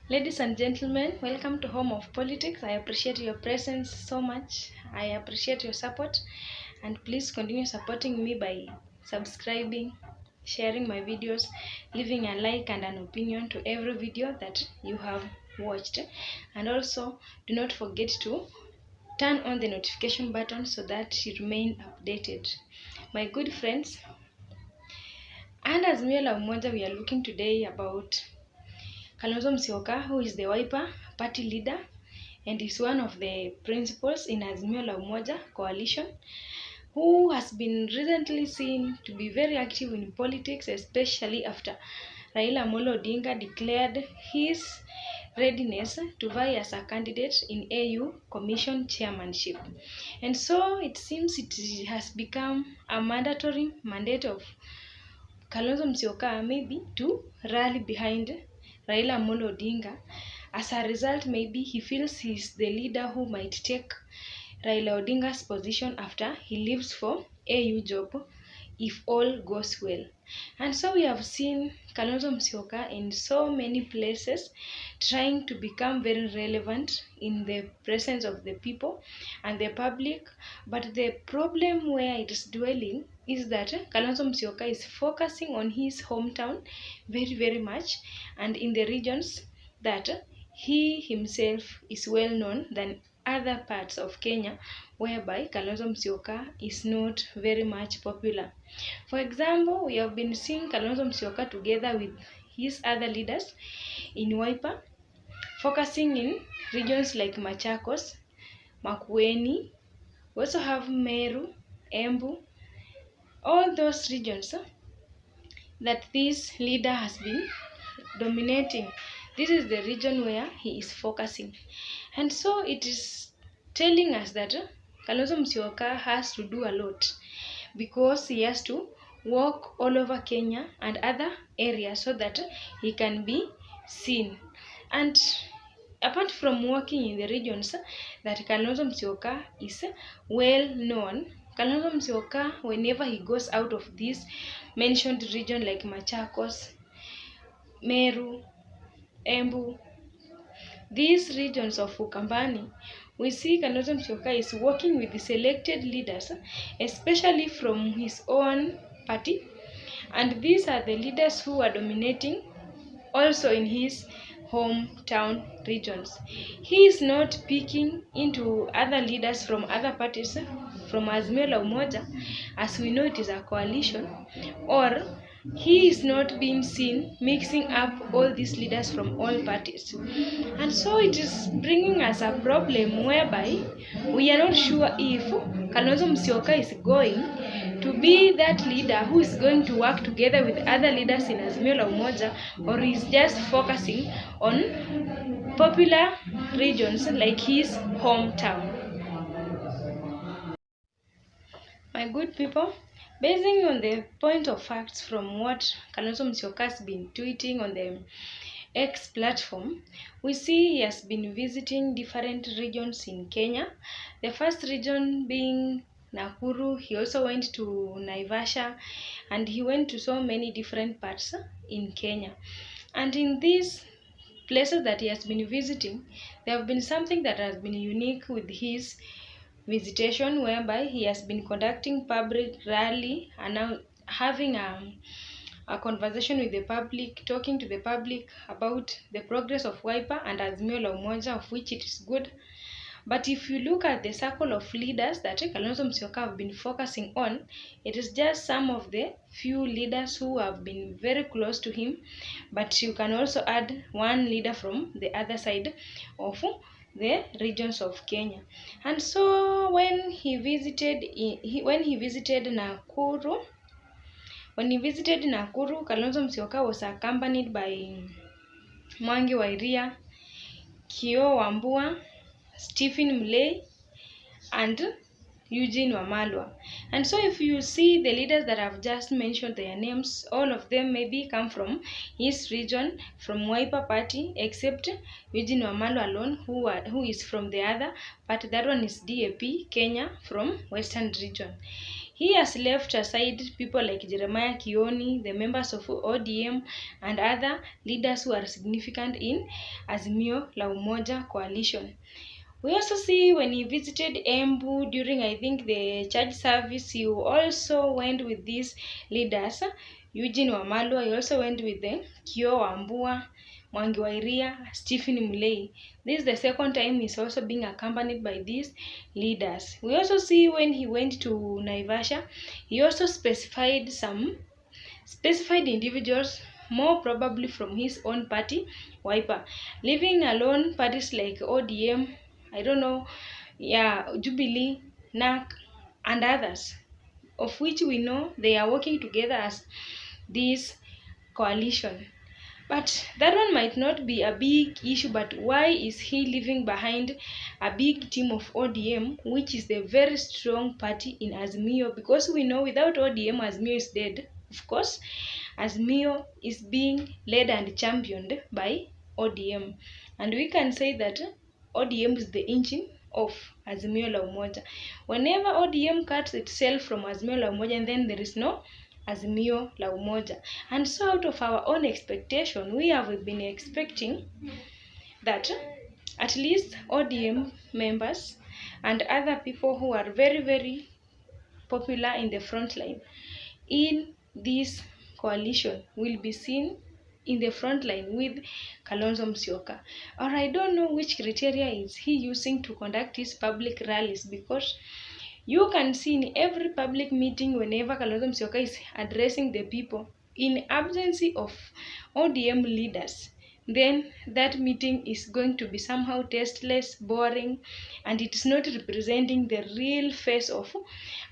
Ladies and gentlemen, welcome to Home of Politics. I appreciate your presence so much. I appreciate your support, and please continue supporting me by subscribing, sharing my videos, leaving a like and an opinion to every video that you have watched. And also, do not forget to turn on the notification button so that you remain updated. My good friends, and as Azimio Umoja, we are looking today about Kalonzo Musyoka, who is the Wiper party leader and is one of the principals in Azimio la Umoja coalition, who has been recently seen to be very active in politics, especially after Raila Amolo Odinga declared his readiness to vie as a candidate in AU Commission chairmanship. And so it seems it has become a mandatory mandate of Kalonzo Musyoka maybe to rally behind Raila Amolo Odinga. As a result, maybe he feels he's the leader who might take Raila Odinga's position after he leaves for AU job if all goes well. And so we have seen Kalonzo Musyoka in so many places trying to become very relevant in the presence of the people and the public. But the problem where it is dwelling is that Kalonzo Musyoka is focusing on his hometown very much, and in the regions that he himself is well known than other parts of Kenya, whereby Kalonzo Musyoka is not very much popular. For example, we have been seeing Kalonzo Musyoka together with his other leaders in Wiper, focusing in regions like Machakos, Makueni. We also have Meru, Embu, all those regions that this leader has been dominating. This is the region where he is focusing. And so it is telling us that Kalonzo Musyoka has to do a lot because he has to walk all over Kenya and other areas so that he can be seen. And apart from working in the regions that Kalonzo Musyoka is well known, Kalonzo Musyoka, whenever he goes out of this mentioned region like Machakos, Meru, Embu, these regions of Ukambani, we see Kalonzo Musyoka is working with the selected leaders, especially from his own party, and these are the leaders who are dominating also in his hometown regions. He is not picking into other leaders from other parties, from Azimio la Umoja, as we know it is a coalition, or he is not being seen mixing up all these leaders from all parties. And so it is bringing us a problem whereby we are not sure if Kalonzo Musyoka is going to be that leader who is going to work together with other leaders in Azimio la Umoja, or is just focusing on popular regions like his hometown. My good people, basing on the point of facts from what Kalonzo Musyoka has been tweeting on the X platform, we see he has been visiting different regions in Kenya. The first region being Nakuru. He also went to Naivasha, and he went to so many different parts in Kenya. And in these places that he has been visiting, there have been something that has been unique with his visitation, whereby he has been conducting public rally and now having a conversation with the public, talking to the public about the progress of Wiper and Azimio la Umoja, of which it is good. But if you look at the circle of leaders that Kalonzo Musyoka have been focusing on, it is just some of the few leaders who have been very close to him. But you can also add one leader from the other side of the regions of Kenya. And so when he visited Nakuru, Kalonzo Musyoka was accompanied by Mwangi wa Iria, Kio Wambua, Stephen Mulei, and Eugene Wamalwa. And so if you see the leaders that I've just mentioned their names, all of them maybe come from his region, from Wiper party, except Eugene Wamalwa alone, who is from the other party. That one is DAP Kenya, from Western region. He has left aside people like Jeremiah Kioni, the members of ODM, and other leaders who are significant in Azimio la Umoja coalition. We also see when he visited Embu during, I think, the church service, he also went with these leaders. Eugene Wamalwa, he also went with the Kio Wambua, Mwangi wa Iria, Stephen Mulei. This is the second time he's also being accompanied by these leaders. We also see when he went to Naivasha, he also specified individuals, more probably from his own party, Wiper, leaving alone parties like ODM, I don't know, Jubilee, NAC, and others, of which we know they are working together as this coalition. But that one might not be a big issue, but why is he leaving behind a big team of ODM, which is the very strong party in Azimio? Because we know without ODM, Azimio is dead. Of course, Azimio is being led and championed by ODM. And we can say that ODM is the engine of Azimio la Umoja. Whenever ODM cuts itself from Azimio la Umoja, and then there is no Azimio la Umoja. And so out of our own expectation, we have been expecting that at least ODM members and other people who are very, very popular in the front line in this coalition will be seen in the front line with Kalonzo Musyoka. Or I don't know which criteria is he using to conduct his public rallies, because you can see in every public meeting whenever Kalonzo Musyoka is addressing the people, in absence of ODM leaders, then that meeting is going to be somehow tasteless, boring, and it is not representing the real face of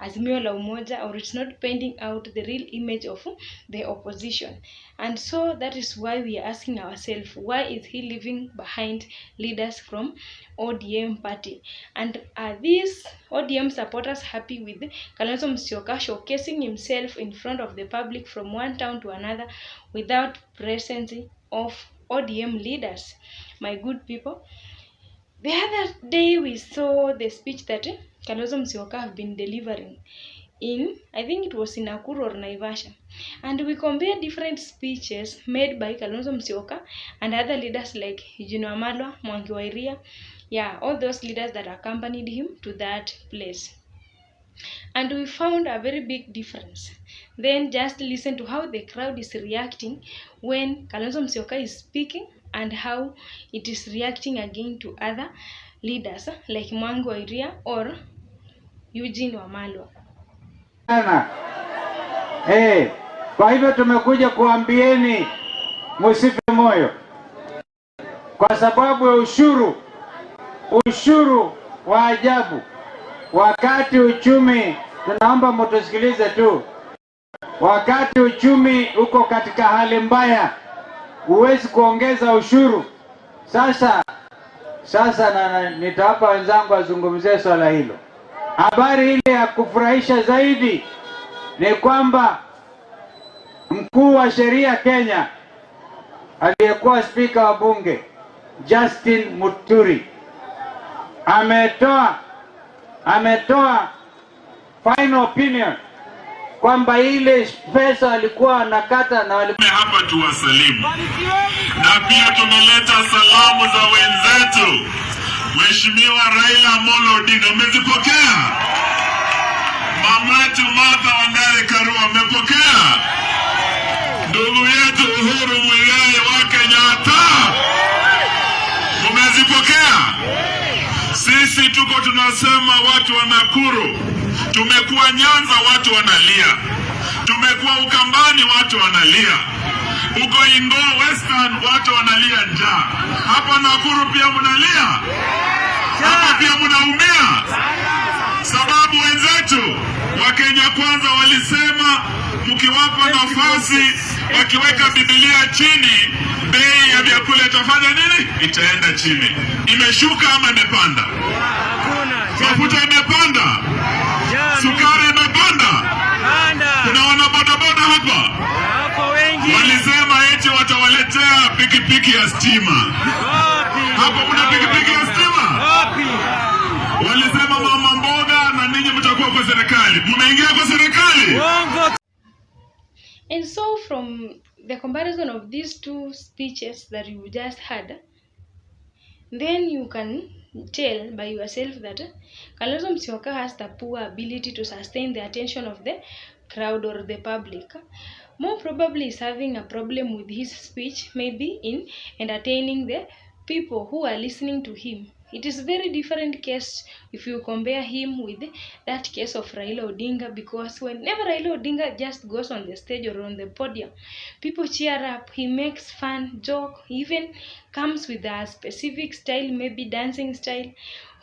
Azimio la Umoja, or it's not painting out the real image of the opposition. And so that is why we are asking ourselves, why is he leaving behind leaders from ODM party? And are these ODM supporters happy with Kalonzo Musyoka showcasing himself in front of the public from one town to another without presence of ODM leaders? My good people, the other day we saw the speech that Kalonzo Musyoka have been delivering in, I think it was in Nakuru or Naivasha, and we compare different speeches made by Kalonzo Musyoka and other leaders like Eugene Wamalwa, Mwangi wa Iria, all those leaders that accompanied him to that place. And we found a very big difference. Then just listen to how the crowd is reacting when Kalonzo Musyoka is speaking, and how it is reacting again to other leaders like Mwangi wa Iria or Eugene Wamalwa. Kwa hivyo tumekuja kuambieni msife moyo, kwa sababu ya ushuru wa ajabu. Wakati uchumi, tunaomba mtusikilize tu, wakati uchumi uko katika hali mbaya, huwezi kuongeza ushuru. Sasa nitawapa wenzangu wazungumzie swala hilo. Habari ile ya kufurahisha zaidi ni kwamba mkuu wa sheria Kenya, aliyekuwa spika wa bunge Justin Muturi, ametoa final opinion kwamba ile pesa alikuwa anakata na hapa tuwasalimu, na pia tumeleta salamu za wenzetu. Mheshimiwa Raila Amolo Odinga, umezipokea? Mama yetu Martha Wangari Karua, umepokea? Ndugu yetu Uhuru Muigai wa Kenyatta, umezipokea? Sisi tuko tunasema watu wa Nakuru, tumekuwa Nyanza watu wanalia, tumekuwa Ukambani watu wanalia, uko Ingo Western watu wanalia njaa. Hapa Nakuru pia mnalia, hapa pia mnaumia, sababu wenzetu wa Kenya Kwanza walisema mkiwapa nafasi, wakiweka Biblia chini, bei ya vyakula itafanya nini? Itaenda chini. Imeshuka ama imepanda? Mafuta imepanda, sukari imepanda. Kuna wanabodaboda hapa walisema eti watawaletea pikipiki ya stima. Hapo kuna pikipiki ya stima? Walisema mama mboga na ninyi mtakuwa kwa serikali. serikali? Mumeingia kwa serikali? And so from the comparison of these two speeches that you just had, then you can tell by yourself that Kalonzo Musyoka has the poor ability to sustain the attention of the crowd or the public. More probably is having a problem with his speech, maybe in entertaining the people who are listening to him. It is very different case if you compare him with that case of Raila Odinga, because whenever Raila Odinga just goes on the stage or on the podium, people cheer up, he makes fun, joke, he even comes with a specific style, maybe dancing style,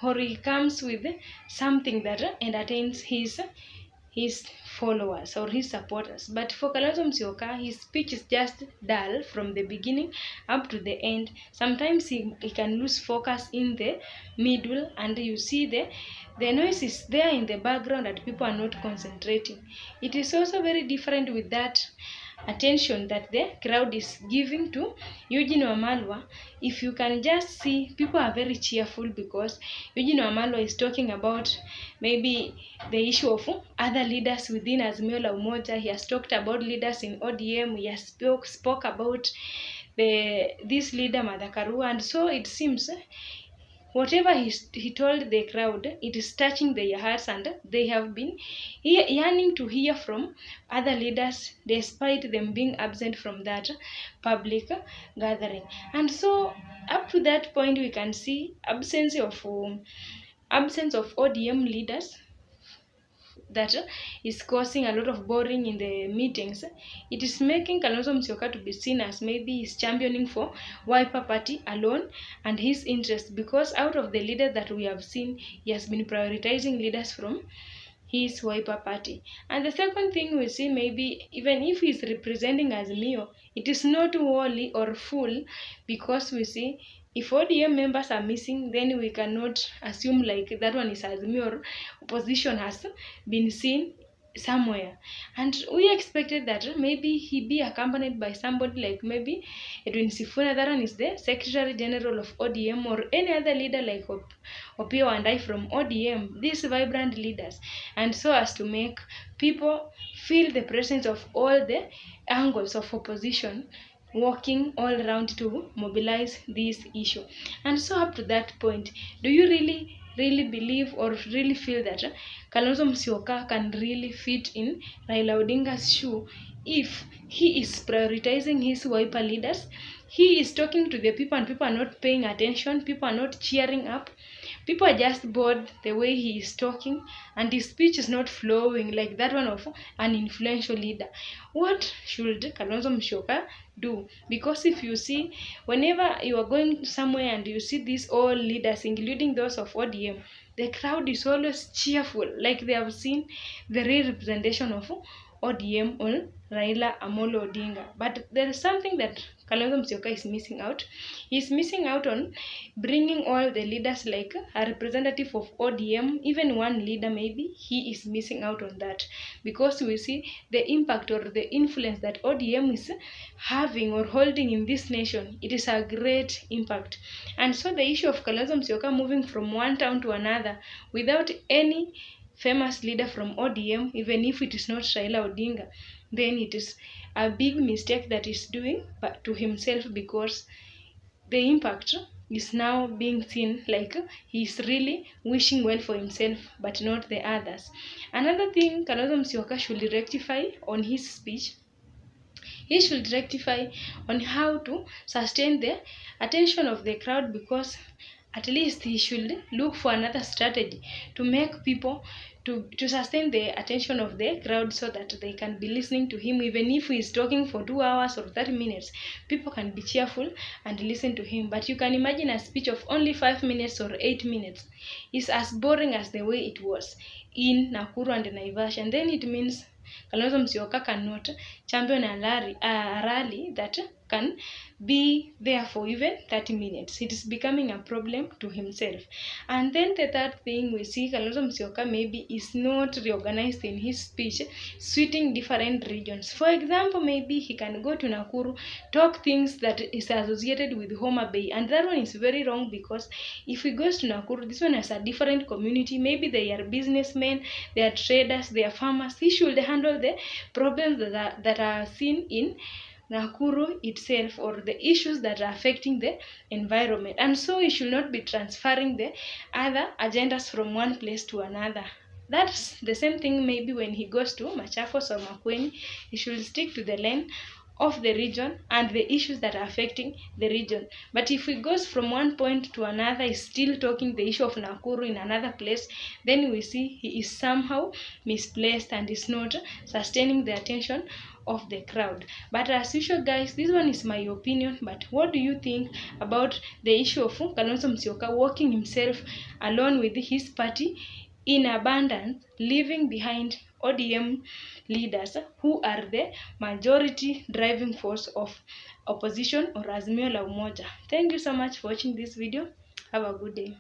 or he comes with something that entertains his followers or his supporters. But for Kalonzo Musyoka, his speech is just dull from the beginning up to the end. Sometimes he can lose focus in the middle, and you see the noise is there in the background that people are not concentrating. It is also very different with that attention that the crowd is giving to Eugene Wamalwa. If you can just see, people are very cheerful because Eugene Wamalwa is talking about maybe the issue of other leaders within Azimio la Umoja. He has talked about leaders in ODM. He has spoke about this leader Martha Karua, and so it seems whatever he told the crowd, it is touching their hearts, and they have been yearning to hear from other leaders despite them being absent from that public gathering. And so up to that point, we can see absence of ODM leaders that is causing a lot of boring in the meetings. It is making Kalonzo Musyoka to be seen as maybe he's championing for Wiper Party alone and his interest, because out of the leaders that we have seen, he has been prioritizing leaders from his Wiper Party. And the second thing we see, maybe even if he's representing Azimio, it is not wholly or full, because we see if ODM members are missing, then we cannot assume like that one is Azimio or opposition has been seen somewhere. And we expected that maybe he be accompanied by somebody like maybe Edwin Sifuna, that one is the Secretary General of ODM, or any other leader like Opio and I from ODM, these vibrant leaders, and so as to make people feel the presence of all the angles of opposition working all around to mobilize this issue. And so up to that point, do you really believe or really feel that Kalonzo Musyoka can really fit in Raila Odinga's shoe if he is prioritizing his Wiper leaders? He is talking to the people and people are not paying attention, people are not cheering up, people are just bored the way he is talking, and his speech is not flowing like that one of an influential leader. What should Kalonzo Musyoka do? Because if you see, whenever you are going somewhere and you see these all leaders, including those of ODM, the crowd is always cheerful, like they have seen the real representation of ODM or Raila Amolo Odinga. But there is something that Kalonzo Musyoka is missing out. He's missing out on bringing all the leaders, like a representative of ODM, even one leader maybe, he is missing out on that, because we see the impact or the influence that ODM is having or holding in this nation. It is a great impact. And so the issue of Kalonzo Musyoka moving from one town to another without any famous leader from ODM, even if it is not Raila Odinga, then it is a big mistake that he's doing but to himself, because the impact is now being seen like he's really wishing well for himself but not the others. Another thing Kalonzo Musyoka should rectify on his speech, he should rectify on how to sustain the attention of the crowd, because at least he should look for another strategy to make people to sustain the attention of the crowd so that they can be listening to him. Even if he is talking for 2 hours or 30 minutes, people can be cheerful and listen to him. But you can imagine a speech of only 5 minutes or 8 minutes is as boring as the way it was in Nakuru and Naivasha, and then it means Kalonzo Musyoka cannot champion a rally that can be there for even 30 minutes. It is becoming a problem to himself. And then the third thing, we see Kalonzo Musyoka maybe is not reorganized in his speech, suiting different regions. For example, maybe he can go to Nakuru, talk things that is associated with Homa Bay, and that one is very wrong, because if he goes to Nakuru, this one has a different community. Maybe they are businessmen, they are traders, they are farmers. He should handle the problems that are seen in Nakuru itself, or the issues that are affecting the environment. And so he should not be transferring the other agendas from one place to another. That's the same thing maybe when he goes to Machakos or Makueni. He should stick to the lane of the region and the issues that are affecting the region. But if he goes from one point to another, is still talking the issue of Nakuru in another place, then we see he is somehow misplaced and is not sustaining the attention of the crowd. But as usual, guys, this one is my opinion. But what do you think about the issue of Kalonzo Musyoka walking himself alone with his party in abundance, leaving behind ODM leaders who are the majority driving force of opposition, or Azimio la Umoja? Thank you so much for watching this video. Have a good day.